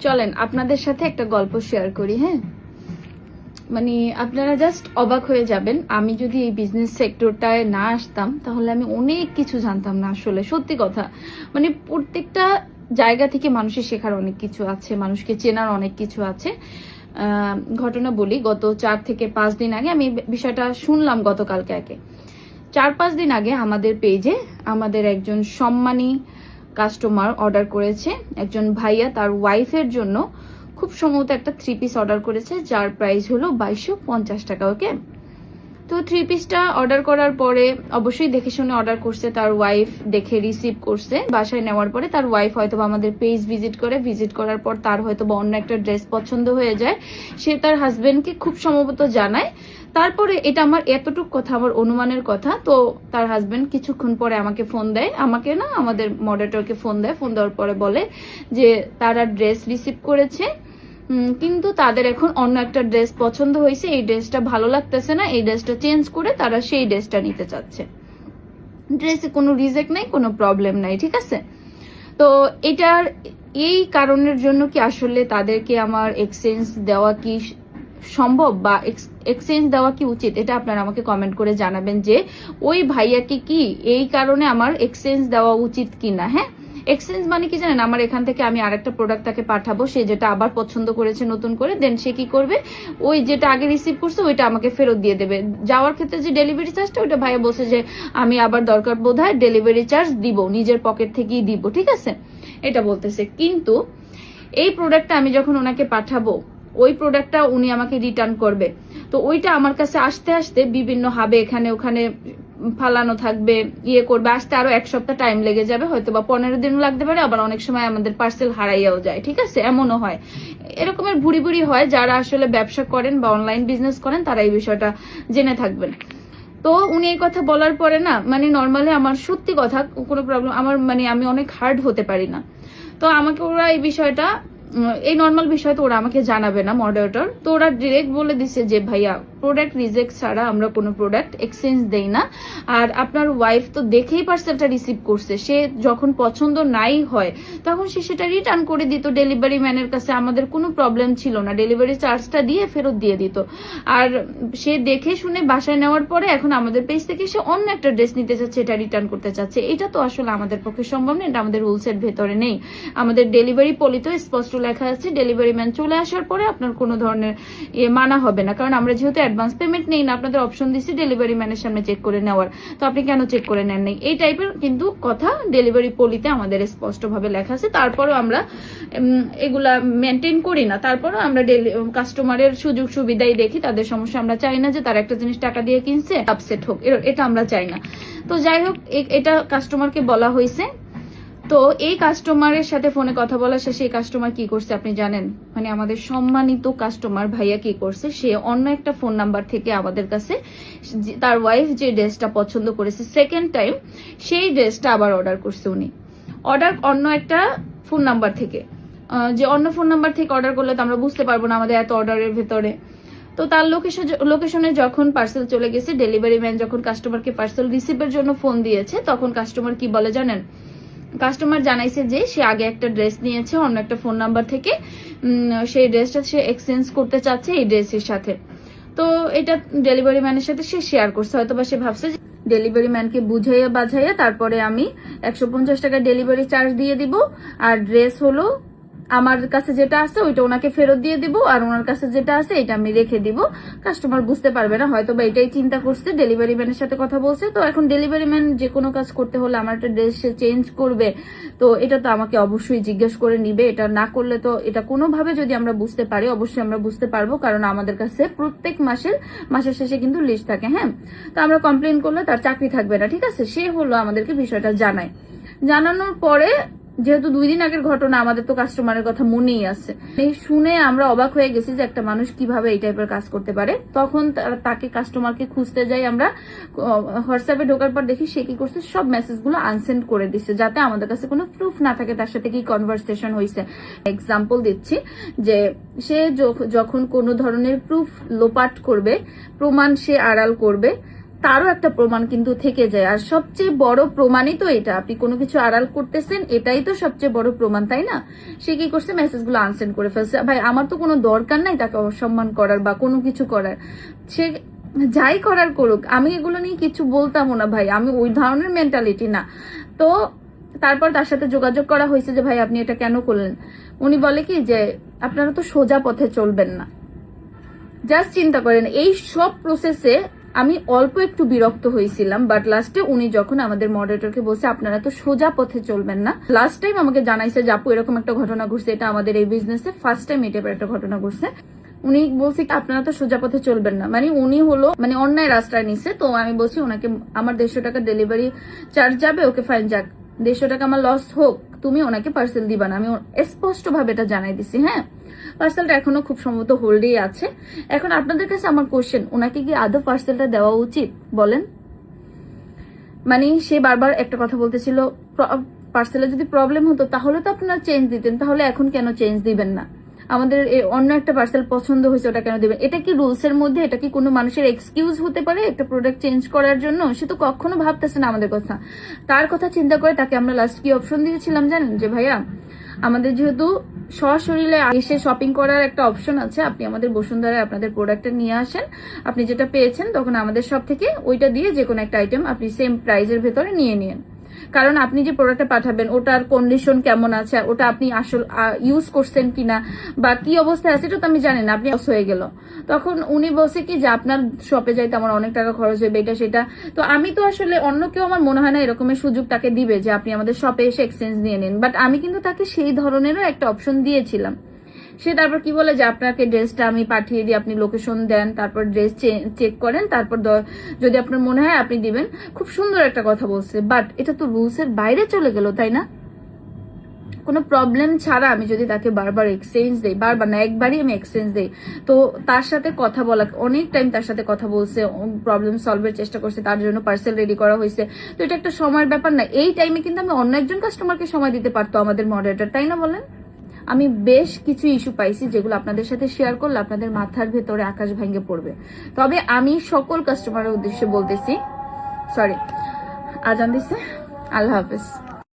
চলেন আপনাদের সাথে একটা গল্প শেয়ার করি। হ্যাঁ, মানে আপনারা জাস্ট অবাক হয়ে যাবেন। আমি যদি এই বিজনেস সেক্টরটায় না আসতাম তাহলে আমি অনেক কিছু জানতাম না। আসলে সত্যি কথা, মানে প্রত্যেকটা জায়গা থেকে মানুষের শেখার অনেক কিছু আছে, মানুষকে চেনার অনেক কিছু আছে। ঘটনা বলি, গত 4 থেকে 5 দিন আগে আমি বিষয়টা শুনলাম। গতকালকে 4-5 দিন আগে আমাদের পেজে আমাদের একজন সম্মানী কাস্টমার অর্ডার করেছে, একজন ভাইয়া তার ওয়াইফের জন্য খুব সম্ভবত একটা 3 পিস অর্ডার করেছে, যার প্রাইস হলো 2250 টাকা। ওকে, তো 3 পিসটা অর্ডার করার পরে অবশ্যই দেখে শুনে অর্ডার করছে, তার ওয়াইফ দেখে রিসিভ করছে। বাসায় নেওয়ার পরে তার ওয়াইফ হয়তো আমাদের পেজ ভিজিট করার পর তার হয়তো অন্য একটা ড্রেস পছন্দ হয়ে যায়, সে তার হাজবেন্ডকে খুব সম্ভবত জানায়। তারপরে এটা আমার এতটুকু কথা, আমার অনুমানের কথা। তো তার হাজবেন্ড কিছুক্ষণ পরে আমাকে ফোন দেয়, আমাকে না আমাদের মডারেটরকে ফোন দেওয়ার পরে বলে যে তারা ড্রেস রিসিভ করেছে, কিন্তু তাদের এখন অন্য একটা ড্রেস পছন্দ হয়েছে, এই ড্রেসটা ভালো লাগতেছে না, এই ড্রেসটা চেঞ্জ করে তারা সেই ড্রেসটা নিতে চাচ্ছে। ড্রেসে কোনো রিজেক্ট নাই, কোনো প্রবলেম নাই, ঠিক আছে। তো এটার এই কারণের জন্য কি আসলে তাদেরকে আমার এক্সচেঞ্জ দেওয়া কি সম্ভব বা এক্সচেঞ্জ দেওয়া কি উচিত, এটা আপনারা আমাকে কমেন্ট করে জানাবেন যে ওই ভাইয়াকে কি এই কারণে আমার এক্সচেঞ্জ দেওয়া উচিত কিনা। হ্যাঁ, এক্সচেঞ্জ মানে কি জানেন, আমার এখান থেকে আমি আরেকটা প্রোডাক্ট তাকে পাঠাবো, সে যেটা আবার পছন্দ করেছে নতুন করে, দেন সে কি করবে, ওই যেটা আগে রিসিভ করছে ওইটা আমাকে ফেরত দিয়ে দেবে। যাওয়ার ক্ষেত্রে যে ডেলিভারি চার্জটা, ওইটা ভাইয়া বলছে যে আমি আবার দরকার বোধ হয় ডেলিভারি চার্জ দিব, নিজের পকেট থেকেই দিব, ঠিক আছে, এটা বলতেছে। কিন্তু এই প্রোডাক্টটা আমি যখন ওনাকে পাঠাবো, ওই প্রোডাক্টটা উনি আমাকে রিটার্ন করবে, তো ওইটা আমার কাছে আসতে আসতে বিভিন্ন হাবে এখানে ওখানে ফালানো থাকবে, ইয়ে করবে, আসতে আরো 1 সপ্তাহ টাইম লেগে যাবে, হয়তো বা 15 দিন লাগতে পারে, আবার অনেক সময় আমাদের পার্সেল হারাইয়াও যায়, ঠিক আছে, এমনও হয়। এরকমের ভুড়ি হয়, যারা আসলে ব্যবসা করেন বা অনলাইন বিজনেস করেন তারা এই বিষয়টা জেনে থাকবেন। তো উনি এই কথা বলার পরে না, মানে নর্মালি আমার সত্যি কথা কোনো প্রবলেম আমার, মানে আমি অনেক হার্ড হতে পারি না। তো আমাকে ওরা এই বিষয়টা, এই নর্মাল বিষয় তো ওরা আমাকে জানাবে না মডারেটর, তো ওরা ডিরেক্ট বলে দিছে যে ভাইয়া প্রোডাক্ট রিজেক্ট ছাড়া আমরা কোনো প্রোডাক্ট এক্সচেঞ্জ দেই না। আর আপনার ওয়াইফ তো দেখেই পার্সেলটা রিসিভ করছে, সে যখন পছন্দ নাই হয় তখন সে সেটা রিটার্ন করে দিত ডেলিভারি ম্যানের কাছে, আমাদের কোনো প্রবলেম ছিল না, ডেলিভারি চার্জটা দিয়ে ফেরত দিয়ে দিত। আর সে দেখে শুনে বাসায় নেওয়ার পরে এখন আমাদের পেজ থেকে সে অন্য একটা ড্রেস নিতে চাচ্ছে, এটা রিটার্ন করতে চাচ্ছে, এটা তো আসলে আমাদের পক্ষে সম্ভব না, এটা আমাদের রুলসের ভেতরে নেই। আমাদের ডেলিভারি পলিতে স্পষ্ট লেখা আছে ডেলিভারি ম্যান চলে আসার পরে আপনার কোনো ধরনের মানা হবে না, কারণ আমরা যেহেতু অ্যাডভান্স পেমেন্ট নেই না, আপনাদের অপশন দিচ্ছি ডেলিভারি ম্যানের সামনে চেক করে নেওয়ার, তো আপনি কেন চেক করে নেন নাই, এই টাইপের কিন্তু কথা ডেলিভারি পলিতে আমাদের স্পষ্ট ভাবে লেখা আছে। তারপরেও আমরা এগুলা মেনটেন করি না, তারপরেও আমরা কাস্টমারের সুযোগ সুবিধাই দেখি, তাদের সমস্যা আমরা চাই না যে তার একটা জিনিস টাকা দিয়ে কিনছে আপসেট হোক, এটা আমরা চাই না। তো যাই হোক, এটা কাস্টমারকে বলা হয়েছে। তো এই কাস্টমারের সাথে ফোনে কথা বলা শেষে এই কাস্টমার কি করছে আপনি জানেন, মানে আমাদের সম্মানিত কাস্টমার ভাইয়া কি করছে, সে অন্য একটা ফোন নাম্বার থেকে আমাদের কাছে তার ওয়াইফ যে ড্রেসটা পছন্দ করেছে সেকেন্ড টাইম, সেই ড্রেসটা আবার অর্ডার করছে। উনি অর্ডার অন্য একটা ফোন নাম্বার থেকে, যে অন্য ফোন নাম্বার থেকে অর্ডার করলে তো আমরা বুঝতে পারবো না আমাদের এত অর্ডারের ভেতরে। তো তার লোকেশনে যখন পার্সেল চলে গেছে, ডেলিভারি ম্যান যখন কাস্টমারকে পার্সেল রিসিভের জন্য ফোন দিয়েছে, তখন কাস্টমার কি বলে জানেন, কাস্টমার জানাইছে যে সে আগে একটা ড্রেস নিয়েছে অন্য একটা ফোন নাম্বার থেকে, সেই ড্রেসটা সে এক্সচেঞ্জ করতে চাচ্ছে এই ড্রেসের সাথে। তো এটা ডেলিভারি ম্যানের সাথে সে শেয়ার করছে, হয়তো বা সে ভাবছে ডেলিভারি ম্যানকে বুঝাইয়া বাঝাইয়া তারপরে আমি 150 টাকা ডেলিভারি চার্জ দিয়ে দিব, আর ড্রেস হলো আমার কাছে যেটা আছে ওইটা ওনাকে ফেরত দিয়ে দিব, আর ওনার কাছে যেটা আছে এটা আমি রেখে দিব। কাস্টমার বুঝতে পারবে না, হয়তো বা এটাই চিন্তা করছে, ডেলিভারি ম্যানের সাথে কথা বলছে। তো এখন ডেলিভারি ম্যান যে কোনো কাজ করতে হলে আমার একটা ড্রেস সে চেঞ্জ করবে, তো এটা তো আমাকে অবশ্যই জিজ্ঞেস করে নিবে, এটা না করলে তো, এটা কোনোভাবে যদি আমরা বুঝতে পারি অবশ্যই আমরা বুঝতে পারবো, কারণ আমাদের কাছে প্রত্যেক মাসের শেষে কিন্তু লিস্ট থাকে। হ্যাঁ, তো আমরা কমপ্লেন করলে তার চাকরি থাকবে না, ঠিক আছে। সে হলো আমাদেরকে বিষয়টা জানানোর পরে, যেহেতু 2 দিন আগের ঘটনা, আমাদের তো কাস্টমারের কথা মনেই আছে, এই শুনে আমরা অবাক হয়ে গেছি যে একটা মানুষ কিভাবে এই টাইপের কাজ করতে পারে। তখন তাকে কাস্টমারকে খুঁজতে যাই আমরা, হোয়াটসঅ্যাপে ঢোকার পর দেখি সে কি করছে, সব মেসেজগুলো আনসেন্ড করে দিচ্ছে, যাতে আমাদের কাছে কোনো প্রুফ না থাকে তার সাথে কি কনভারসেশন হয়েছে। এক্সাম্পল দিচ্ছি, যে সে যখন কোনো ধরনের প্রুফ লোপাট করবে, প্রমাণ সে আড়াল করবে, তারও একটা প্রমাণ কিন্তু থেকে যায়। আর সবচেয়ে বড় প্রমাণই তো এটা, আপনি কোনো কিছু আড়াল করতেছেন, এটাই তো সবচেয়ে বড় প্রমাণ, তাই না? সে কি করছে, মেসেজগুলো আনসেন্ড করে ফেলছে। ভাই আমার তো কোনো দরকার নাই তাকে অসম্মান করার বা কোনো কিছু করার, সে যাই করার করুক, আমি এগুলো নিয়ে কিছু বলতামও না ভাই, আমি ওই ধরনের মেন্টালিটি না। তো তারপর তার সাথে যোগাযোগ করা হয়েছে যে ভাই আপনি এটা কেন করলেন। উনি বলে কি যে আপনারা তো সোজা পথে চলবেন না। জাস্ট চিন্তা করেন, এই সব প্রসেসে আমি অল্প একটু বিরক্ত হয়েছিলাম, বাট লাস্টে উনি যখন আমাদের মডারেটরকে বলছে আপনারা তো সোজা পথে চলবেন না, লাস্ট টাইম আমাকে জানাইছে যে আপু এরকম একটা ঘটনা ঘটছে, এটা আমাদের এই বিজনেসে ফার্স্ট টাইম এই টাইপের একটা ঘটনা ঘটছে। উনি বলছে আপনারা তো সোজা পথে চলবেন না, মানে উনি হলো মানে অন্যায় রাস্তায় নিচ্ছে। তো আমি বলছি ওনাকে আমার 150 টাকা ডেলিভারি চার্জ যাবে, ওকে ফাইন যাক, 150 টাকা আমার লস হোক, তুমি ওনাকে পার্সেল দিবা না, আমি স্পষ্ট ভাবে এটা জানাই দিছি। হ্যাঁ, পার্সেলটা এখনো খুব সম্ভবত হোল্ডেই আছে। এখন আপনাদের কাছে আমার কোশ্চেন, ওনাকে কি আদৌ পার্সেলটা দেওয়া উচিত বলেন? মানে সে বারবার একটা কথা বলতেছিল, পার্সেলে যদি প্রবলেম হতো তাহলে তো আপনারা চেঞ্জ দিতেন, তাহলে এখন কেন চেঞ্জ দিবেন না? আমাদের অন্য একটা পার্সেল পছন্দ হয়েছে, ওটা কেন দিবেন? এটা কি রুলস এর মধ্যে? এটা কি কোনো মানুষের এক্সকিউজ হতে পারে একটা প্রোডাক্ট চেঞ্জ করার জন্য? সে তো কখনো ভাবতেছে না আমাদের কথা। তার কথা চিন্তা করে তাকে আমরা লাস্ট কি অপশন দিয়েছিলাম জানেন? যে ভাইয়া আমাদের যেহেতু সশরীরে এসে শপিং করার একটা অপশন আছে, আপনি আমাদের বসুন্ধরায় আপনাদের প্রোডাক্টটা নিয়ে আসেন, আপনি যেটা পেয়েছেন তখন আমাদের সব থেকে ওইটা দিয়ে যে কোনো একটা আইটেম আপনি সেম প্রাইজের ভেতরে নিয়ে নিন। কারণ আপনি যে প্রোডাক্টটা পাঠাবেন ওটার কন্ডিশন কেমন আছে, ওটা আপনি আসল ইউজ করছেন কিনা বা কি অবস্থায় আছে এটা তো আমি জানি না, আপনি লস হয়ে গেল। তখন উনি বলছে কি যে আপনার শপে যাইতে আমার অনেক টাকা খরচ হবে, এটা সেটা। তো আমি তো আসলে অন্য কেউ আমার মনে হয় না এরকমের সুযোগ তাকে দিবে যে আপনি আমাদের শপে এসে এক্সচেঞ্জ নিয়ে নিন, বাট আমি কিন্তু তাকে সেই ধরনেরও একটা অপশন দিয়েছিলাম। সে তারপর কি বলে যে আপনাকে ড্রেসটা আমি পাঠিয়ে দিই, আপনি লোকেশন দেন, তারপর ড্রেস চেক করেন, তারপর যদি আপনার মনে হয় আপনি দিবেন। খুব সুন্দর একটা কথা বলছে, বাট এটা তো রুলস এর বাইরে চলে গেল, তাই না? কোনো প্রবলেম ছাড়া আমি যদি তাকে বারবার এক্সচেঞ্জ দেই, বারবার না একবারই আমি এক্সচেঞ্জ দেই, তো তার সাথে কথা বলা, অনেক টাইম তার সাথে কথা বলছে, প্রবলেম সলভের চেষ্টা করছে, তার জন্য পার্সেল রেডি করা হয়েছে, তো এটা একটা সময়ের ব্যাপার না? এই টাইমে কিন্তু আমি অন্য একজন কাস্টমারকে সময় দিতে পারতো আমাদের মডারেটর, তাই না বলেন? আমি বেশ কিছু ইস্যু পাইছি যেগুলো আপনাদের সাথে শেয়ার করলে আপনাদের মাথার ভেতরে আকাশ ভেঙে পড়বে। তবে আমি সকল কাস্টমারের উদ্দেশ্যে বলতেছি, সরি, আজান দিচ্ছে, আল্লাহ হাফেজ।